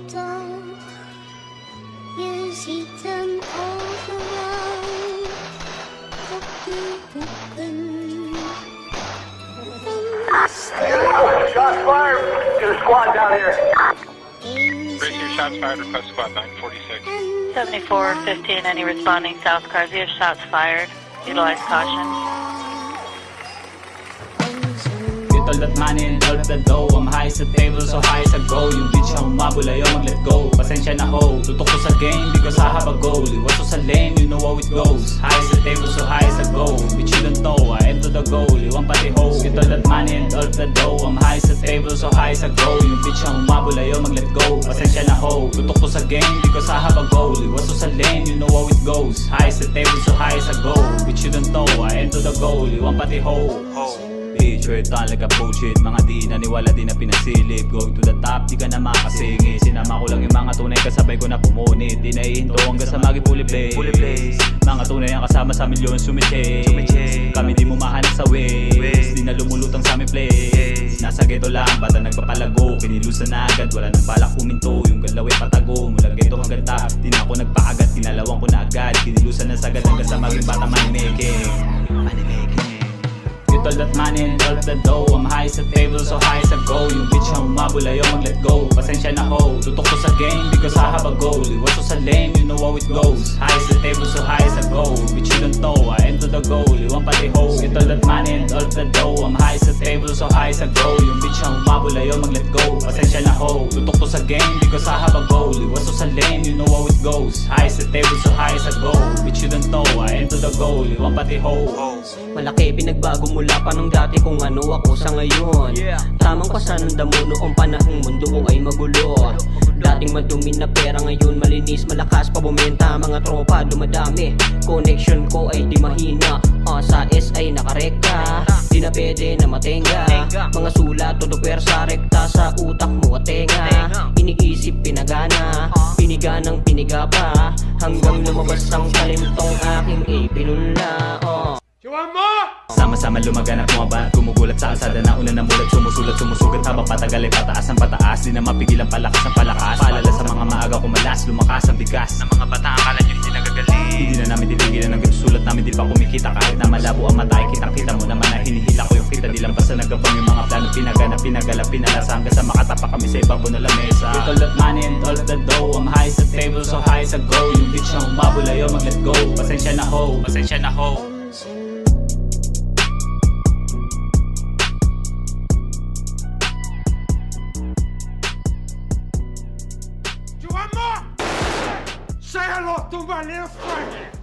don't you see them all around the people Shots fired to the squad down here. British shots fired, request squad 946. 7415, any responding South cars, you have shots fired. Utilize caution. Get all that money and all that dough. I'm high sa table, so high sa go. Yung bitch ang umabol, ayaw mag-let go. Pasensya na ho, tutok ko sa game because I have a goal. Iwas ko sa lane, you know how it goes. High sa table, so high sa go. Bitch you don't know, I am to the goal. Iwan pati ho. Get all that money and all that dough. I'm high sa table, so high sa go. Yung bitch ang umabol, ayaw mag-let go. Pasensya na ho, tutok ko sa game because I have a goal. Iwas ko sa lane, you know how it goes. High sa table, so high sa go. Bitch you don't know, I am to the goal. Iwan pati ho. Bitch, we're done like a bullshit. Mga di naniwala, di na pinasilip. Going to the top, di ka na makasingit. Sinama ko lang yung mga tunay, kasabay ko na pumunit. Di naihinto hanggang sa magi fully blaze. Mga tunay ang kasama sa milyon sumichase. Kami di mo mahanap sa ways. Di na lumulutang sa aming place. Nasa ghetto lang, bata nagpapalago. Kinilusan na agad, wala nang balak puminto. Yung galaway patago, mula ghetto hanggang top. Di na ako nagpaagat, kinalawang ko na agad. Kinilusan na sagad hanggang sa maging bata money-making. Get all that money and all that dough. I'm high sa table, so high sa go. Yung bitch ang umabol, ayaw mag-let go. Pasensya na ho, tutok ko sa game because I have a goal. Iwas ko sa lane, you know how it goes. High sa table, so high sa go. Bitch you don't know, I am to the goal. Iwan pati ho. Get all that money and all that dough. I'm high sa table, so high sa go. Yung bitch ang umabol, ayaw mag-let go. Pasensya na ho, tutok ko sa game because I have a goal. Iwas ko sa lane, you know how it goes. High sa table, so high sa go. Bitch you don't know, I am to the goal. Iwan pati ho. Malaki pinagbago mula pa nung dati kung ano ako sa ngayon. Tamang pasanan damo noong panahong mundo ko ay magulo. Dating madumi na pera ngayon malinis, malakas pa bumenta. Mga tropa dumadami, connection ko ay di mahina. Sa SI nakareka, di na pwede na matenga. Mga sulat, todo persa, rekta sa utak mo at tenga. Iniisip pinagana, piniga ng piniga pa, hanggang lumabas ang talentong aking ipinunla. Sama-sama lumaganap mga ba, gumugulat sa alsada na una namulat. Sumusulat, habang patagal ay pataas ang pataas. Di na mapigil ang palakas ng palakas. Paalala sa mga maaga kumalas, lumakas ang bigas. Ng mga bata akala nyo hindi nagagaling. Hindi na namin diligilan ng sulat namin, di pa kumikita. Kahit na malabo ang mata, kitang-kita mo naman na hinihila ko yung kita. Di lang basta nagabang yung mga plano, pinaganap, pinagala, pinalasa. Hanggang sa makatapak kami sa ibang puno lamesa. Get all that money and all that dough. I'm high sa table, so high sa go. Yung bitch ang umabol, ayaw mag-let go. Pasensya na ho, pasensya na ho. Say hello to my little friend.